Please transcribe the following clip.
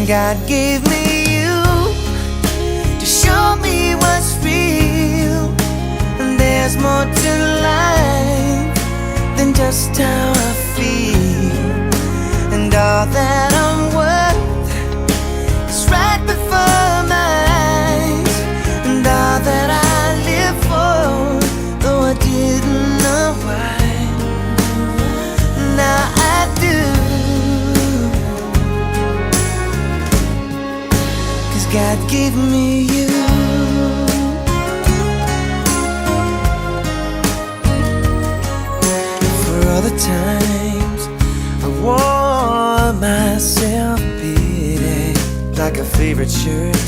God gave me you to show me what's real. And there's more to life than just how I feel. And all that I'm worth is right before my eyes. And all that I live for, though I didn't know why, now I do. 'Cause God gave me you. For all the times I wore myself beating like a favorite shirt,